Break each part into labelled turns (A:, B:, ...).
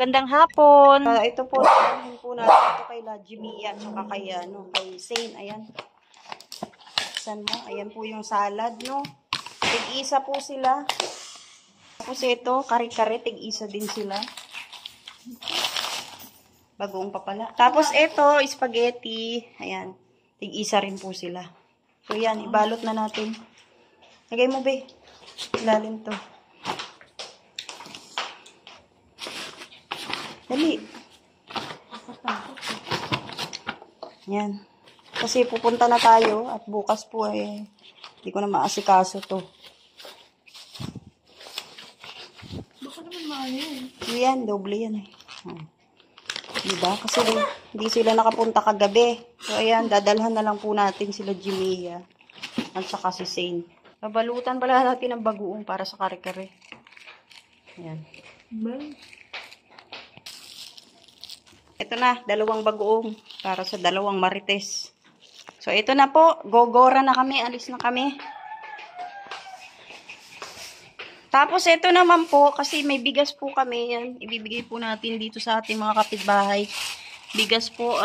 A: Gandang hapon. Ito po, namin po natin ito kay La Jimia, tsaka kay Saint. Ayan. Saan mo? Ayan po yung salad, no? Tig-isa po sila. Tapos ito, kare-kare, tig-isa din sila. Bagoong pa pala. Tapos ito, spaghetti. Ayan. Tig-isa rin po sila. So yan, ibalot na natin. Lagay mo, be. Ilalim to. Dali. Yan. Kasi pupunta na tayo at bukas po hindi ko na maasikaso to.
B: Baka naman maano yun.
A: Yan, doble yan eh. Diba? Kasi hindi sila nakapunta kagabi. So ayan, dadalhan na lang po natin sila Jimia at saka si Saint. Babalutan pala natin ng bagoong para sa kare-kare. Ayan. Ito na, 2 bagoong para sa 2 marites. So, ito na po. Gogora na kami. Alis na kami. Tapos, ito naman po, kasi may bigas po kami. Yan, ibibigay po natin dito sa ating mga kapitbahay. Bigas po,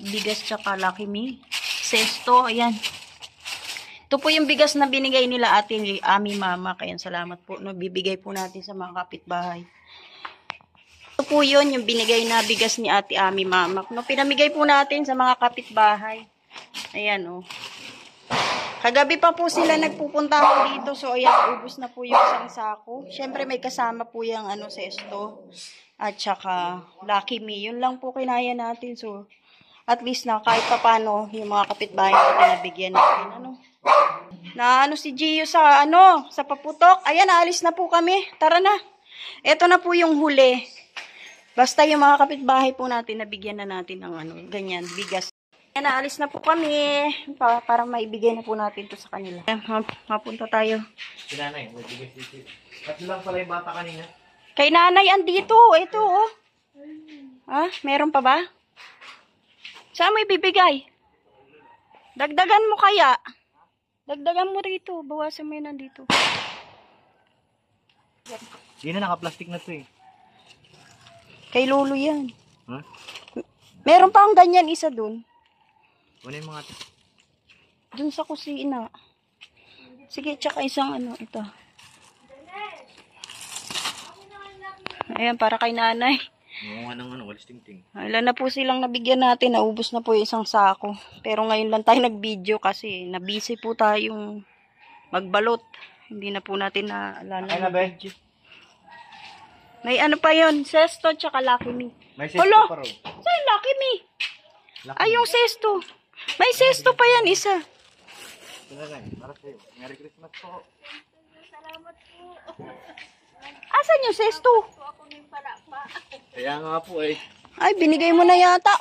A: bigas tsaka Lucky Me. Sesto, ayan. Ito po yung bigas na binigay nila Ami Mama. Kaya salamat po. No, bibigay po natin sa mga kapitbahay. Ito po yun, yung binigay na bigas ni Ate Ami Mama. No, pinamigay po natin sa mga kapitbahay. Ayan, oh. Kagabi pa po sila nagpupunta dito. So, ayan, ubos na po yung isang sako. Siyempre, may kasama po yung sesto. At saka, Lucky Me. Yun lang po kinaya natin. So, at least na kahit pa paano, yung mga kapitbahay natin nabigyan natin. Si Gio sa paputok. Ayan, aalis na po kami. Tara na. Ito na po yung huli. Basta yung mga kapitbahay po natin, nabigyan na natin ng ganyan, bigas. Ayan, naalis na po kami. Para maibigay na po natin to sa kanila. Mapunta tayo.
C: Si nanay, may bigas dito. Tatlo lang pala yung bata kanina.
A: Kay nanay, andito. Ito, oh. Meron pa ba? Saan mo ibibigay? Dagdagan mo kaya? Dagdagan mo rito. Bawasan mo yun nandito.
C: Hindi na, naka-plastic na to eh.
A: Kay Lolo yan.
C: Huh?
A: Meron pa ang ganyan isa dun.
C: Ano yung mga ito?
A: Dun sa kusina. Sige, tsaka isang ito. Ayan, para kay nanay.
C: Mga ng walis ting-ting.
A: Ilan na po silang nabigyan natin. Naubos na po yung isang sako. Pero ngayon lang tayo nag-video kasi nabisi po tayong magbalot. Hindi na po natin naalala.
C: Ay na, Ben?
A: May pa yun? Sesto tsaka Lucky Me.
C: May sesto pa raw.
A: Saan Lucky Me? Ay, yung sesto. May sesto pa yan, isa.
C: Para sa'yo. Merry Christmas po.
B: Salamat po.
A: Asan yung sesto?
C: Kaya nga po eh.
A: Ay, binigay mo na yata.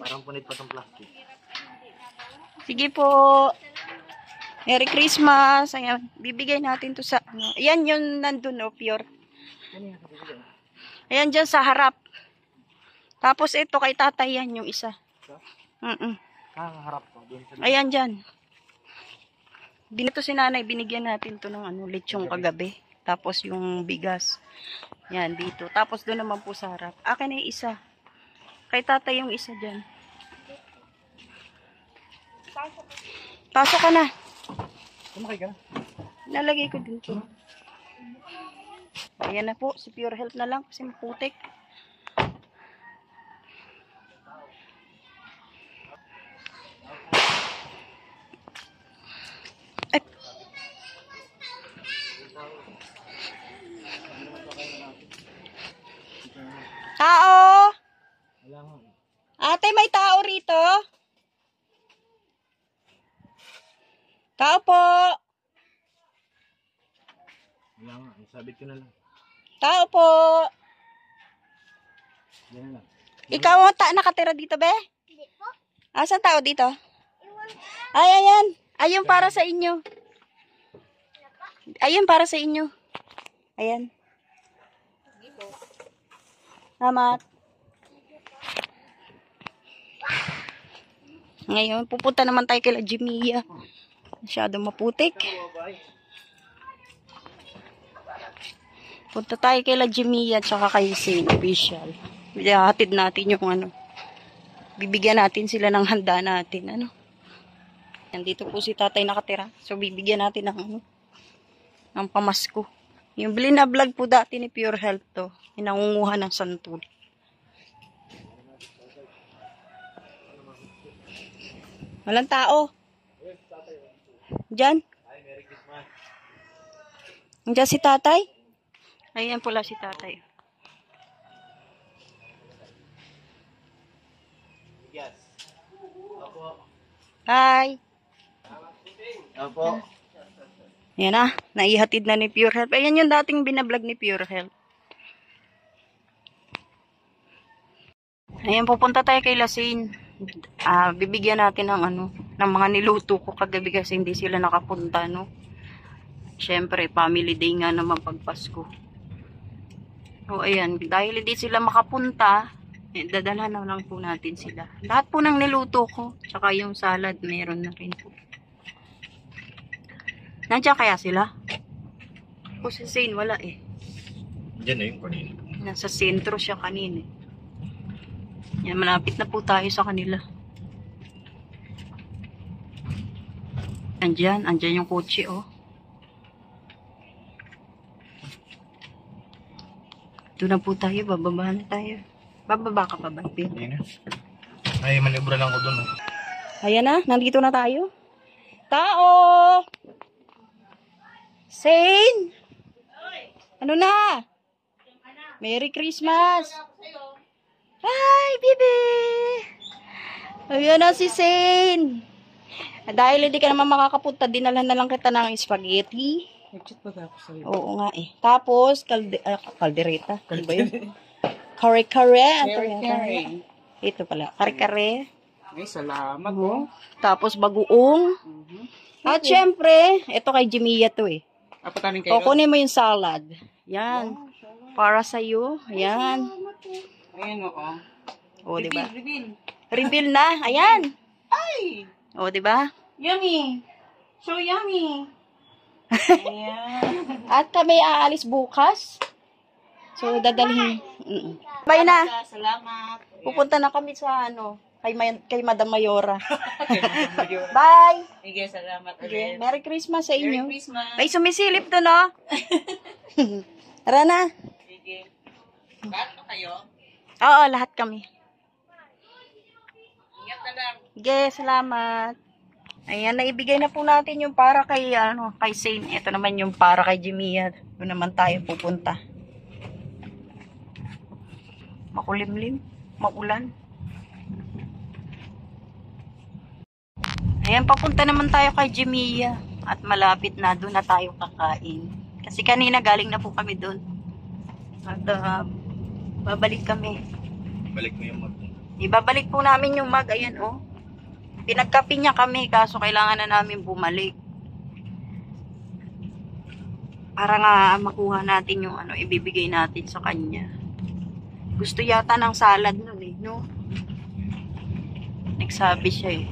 C: Parang punit pa tong plastic.
A: Sige po. Merry Christmas. Ayan, bibigay natin to sa Ayan yung nandun, pure. Ayan dyan sa harap. Tapos ito kay tatay yan yung isa.
C: Harap po.
A: Ayan dyan. Binito si nanay, binigyan natin to ng lechong kagabi. Tapos yung bigas. Yan, dito. Tapos doon naman po sa harap. Akin na yung isa. Kay tatay yung isa dyan. Pasok ka na.
C: Sumakay ka na.
A: Nalagay ko dito. Ayan na po. Si Pure Health na lang kasi maputik. Tao! Ate, may tao rito? Tao po!
C: Wala nga. Sabit ko na lang.
A: Tao po!
C: Yan na lang.
A: Ikaw nakatira dito, be?
B: Hindi po.
A: Asan tao dito? Ay, ayan. Ayun para sa inyo. Ayun para sa inyo. Ayan. Salamat. Ngayon, pupunta naman tayo kay Jimia. Masyadong maputik. Punta tayo kay La Jimia at saka kay Saint Official. Hatid natin yung ano. Bibigyan natin sila ng handa natin. Ano? Nandito po si tatay nakatira. So, bibigyan natin ng ano. Ng pamasko. Yung bili na vlog po dati ni Pure Health to. Inangunguha ng santol. Walang tao. Diyan. Diyan si tatay. Ayan pala si tatay.
C: Yes. Opo.
A: Hi.
C: Opo.
A: Ayan na. Naihatid na ni Pure Health. Ayan yung dating binablog ni Pure Health. Ayan, pupunta tayo kay Lasine. Bibigyan natin ng ano, ng mga niluto ko kagabi kasi hindi sila nakapunta, no? Siyempre, family day nga naman pag Pasko. O, ayan, dahil hindi sila makapunta, dadalhan na lang po natin sila. Lahat po ng niluto ko, tsaka yung salad, meron na rin po. Nandiyan kaya sila? O si Zane, wala eh.
C: Diyan na yung kanina.
A: Nasa sentro siya kanina. Yan, malapit na po tayo sa kanila. Andyan yung kotse, oh. Doon na po tayo, bababa na tayo. Bababa ka pa ba, Pin?
C: Hindi na. Ay, manibra lang ko doon.
A: Ayan na, nandito na tayo. Tao! Zane! Ano na? Merry Christmas! Hi, baby! Ayan na si Zane. Dahil hindi ka naman makakapunta, dinalhan na lang kita ng spaghetti.
C: Nag-chat ba ako sa'yo?
A: Oo nga eh. Tapos, kaldereta. Ano ba yun? Kare-kare. Ito pala. Kare-kare.
C: Ay, salamat
A: Oh. Tapos, bagoong. At syempre, ito kay Jimia to eh.
C: Apatanin
A: Kukunin mo yung salad. Yan. Para sa'yo. Ayan.
C: Ayan, oo.
A: O, diba?
C: Reveal.
A: Reveal na. Ayan.
C: Ay!
A: O, diba?
C: Yummy! So yummy! Ayan.
A: At kami aalis bukas. So, dadalhin. Bye na.
C: Salamat.
A: Pupunta na kami sa ano, kay Madam Mayora. Bye.
C: Sige, salamat
A: Okay.
C: ulit.
A: Merry Christmas sa inyo.
C: Merry Christmas.
A: May sumisilip to, no? Tara na.
C: Sige. Lahat ba kayo?
A: Oo, lahat kami.
C: Ingat na lang.
A: Sige, salamat. Ayan, naibigay na po natin yung para kay, kay Saint. Ito naman yung para kay Jimia. Doon naman tayo pupunta. Makulimlim. Maulan. Ayan, papunta naman tayo kay Jimia. At malapit na, doon na tayo kakain. Kasi kanina galing na po kami doon. At babalik kami.
C: Balik mo yung mag.
A: Ibabalik po namin yung mag. Ayan, oh. Pinagkapi niya kami, kaso kailangan na namin bumalik. Para nga makuha natin yung ibibigay natin sa kanya. Gusto yata ng salad nun eh, no? Nagsabi siya eh.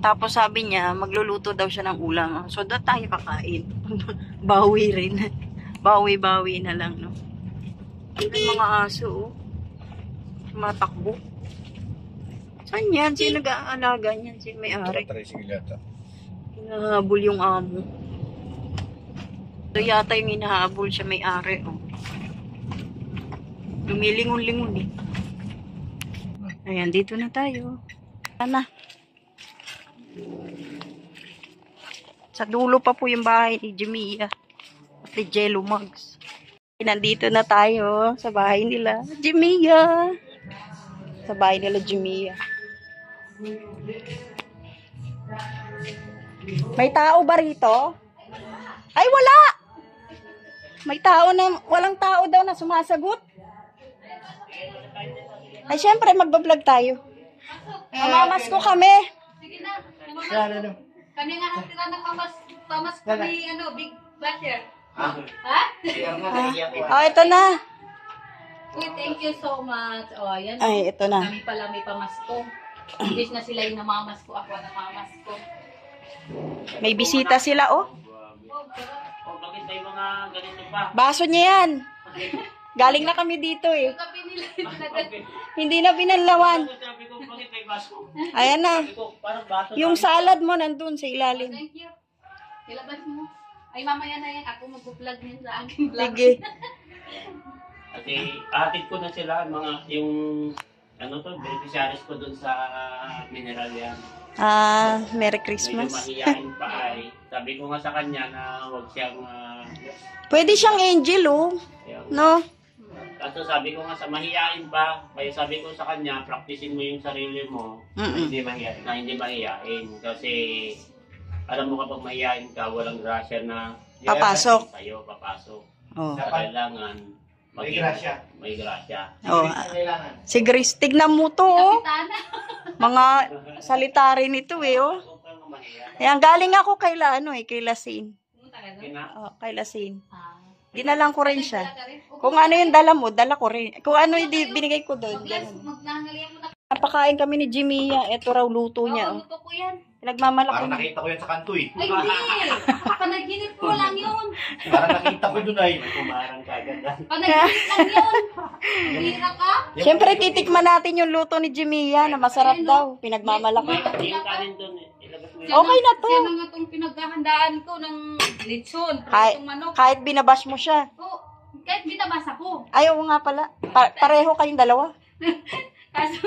A: Tapos sabi niya, magluluto daw siya ng ulam. So, doon tayo kakain. Bawi rin. Bawi-bawi na lang, no? May mga aso, oh. Matakbo. Saan yan? Sino nag-aalaga niyan? Sino may-ari?
C: Tricycle yata.
A: Hinahabol yung amo. Ito yata yung hinahabol siya may-ari. Oh. Lumilingon-lingon eh. Ayan, dito na tayo. Sana. Sa dulo pa po yung bahay ni Jimia. At ni Jello Mugs. Nandito na tayo sa bahay nila. Jimia! Sa bahay nila Jimia. May tao ba rito? Ay, wala! May tao na, walang tao daw na sumasagot. Ay, syempre, magbablog tayo. Mamamas ko kami.
B: Sige na.
C: Kaya
B: Kami nga hatira ng pamas kami, big basher. Ha?
A: Oh, ito na.
B: Uy, thank you so much. Oh, yan.
A: Ay, ito na.
B: Kami pala may pamasko. Hindi na sila yung namamasko. Ako namamasko.
A: May bisita sila, oh.
C: O bakit may mga ganito pa?
A: Baso niya yan. Galing na kami dito eh.
B: Yung kape nila.
C: Okay.
A: Hindi na binanlawan.
C: Sabi ko, bakit may baso?
A: Ayan na.
C: Sabi ko, parang baso.
A: Yung salad mo nandun sa ilalim.
B: Thank you. Ilabas mo. Ay, mamaya na yan. Ako mag-vlog niya sa aking vlog.
A: Sige.
C: Kasi atid ko na sila, mga yung ano to, beneficiaries ko dun sa mineral yan.
A: Merry
C: Medyo
A: Christmas.
C: mahihain pa ay. Sabi ko nga sa kanya na huwag siyang
A: Pwede siyang angel oh.
C: yung,
A: No?
C: kaso sabi ko nga sa mahihain pa, kaya sabi ko sa kanya, practicein mo yung sarili mo
D: Hindi mahihain.
C: na hindi mahihain. Kasi alam mo kapag mahihain ka, walang grasya na
A: Papasok.
C: sa'yo, papasok.
A: Oh.
C: Kailangan
D: May grasya.
C: May grasya.
A: Oh.
D: Kailangan.
A: Si Grace, tignan mo to oh.
B: Kapitana.
A: Mga salita rin ito eh oh.
C: Sobrang mahihain.
A: Ayan, galing ako kay kay Lasine.
B: Pumunta ka doon?
C: Kina,
A: Oh, kay Lasine.
B: Ah.
A: Dinalang ko rin siya.
B: Wala ka rin?
A: Kung ano yung dala mo, dala ko rin. Kung ano yung binigay ko doon.
B: Mag-last,
A: ganun.
B: magnangalian mo na.
A: Napakain kami ni Jimia. Ito raw luto niya. Oh.
B: Luto ko yan.
A: Nagmamalaki.
D: Parang nakita ko yan sa kanto eh.
B: Ay, hindi. Panaginip ko lang yun.
D: Parang nakita ko dun ay.
C: kumarang kagad.
B: Panaginip lang yun. Hira ka?
A: Siyempre, titikman natin yung luto ni Jimia na masarap daw. Pinagmamalaki.
C: Yung kanin doon, ilabas mo yun.
A: Okay na to.
B: Yan nga itong pinaghahandaan ko ng lechon.
A: Kahit,
B: Itong manok.
A: kahit binabash mo siya.
B: Oh, kahit binabasa ko.
A: Ayaw nga pala. Pareho kayong dalawa.
B: Kaso,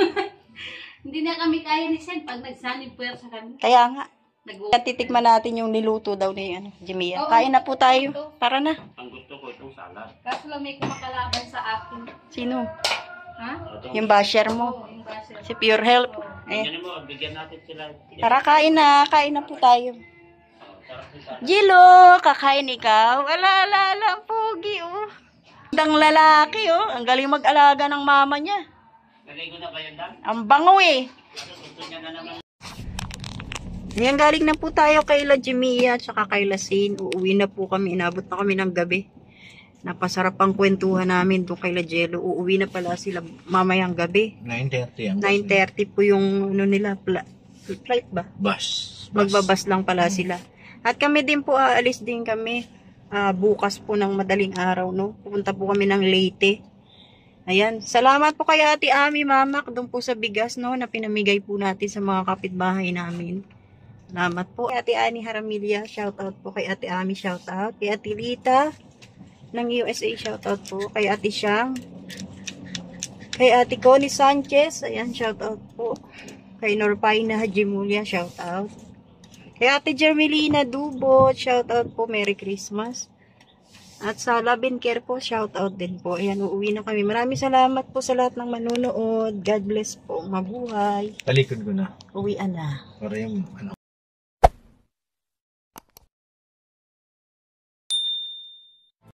B: hindi na kami kaya ni Sen pag nagsanib puwersa kami.
A: Kaya nga.
B: nag
A: Titikman natin yung niluto daw ni Jimia.
B: Oo.
A: Kain na po tayo. Tara na.
C: Ang gusto ko itong salad.
B: Kaso lang may kumakalaban sa akin.
A: Sino?
B: Ha?
A: Yung basher mo.
B: Oo, yung basher.
A: Si Pure Health.
C: Bigyan mo, bigyan natin sila.
A: Tara, kain na. Kain na po tayo.
C: Sarap yung salad.
A: Gilo, kakain ikaw. Ala, ang pogi, oh. Dang lalaki, oh. Ang galing mag-alaga ng mama niya.
C: Naligo na ba yan, Dan?
A: Ang bango, eh.
C: Ano, gusto niya na naman.
A: Ayan, galing na po tayo kay La Jimia at saka kay Lasine. Uuwi na po kami. Inabot na kami ng gabi. Napasarap ang kwentuhan namin doon kay La Jello. Uuwi na pala sila mamayang gabi.
D: 9:30 ang
A: 9:30 po yung ano nila, flight ba?
D: bus.
A: Magbabas lang pala sila. At kami din po, aalis din kami bukas po ng madaling araw, no? Pupunta po kami ng Leyte. Ayan. Salamat po kay Ate Ami, Mamak, doon po sa bigas, no? Na pinamigay po natin sa mga kapitbahay namin. Salamat po. Kay Ate Ani Haramilya, shoutout po kay Ate Ami, shoutout. Kay Ate Lita ng USA, shoutout po. Kay Ate Siang. Kay Ate Connie Sanchez, ayan, shoutout po. Kay Norpaina Hajimulia, shoutout. Kay Ate Jermelina Dubot, shoutout po, Merry Christmas. At sa Love and Care po, shoutout din po. Ayan, uuwi na kami. Maraming salamat po sa lahat ng manunood. God bless po. Mabuhay.
D: Talikod ko na.
A: Uwian na.
D: Para yung ano.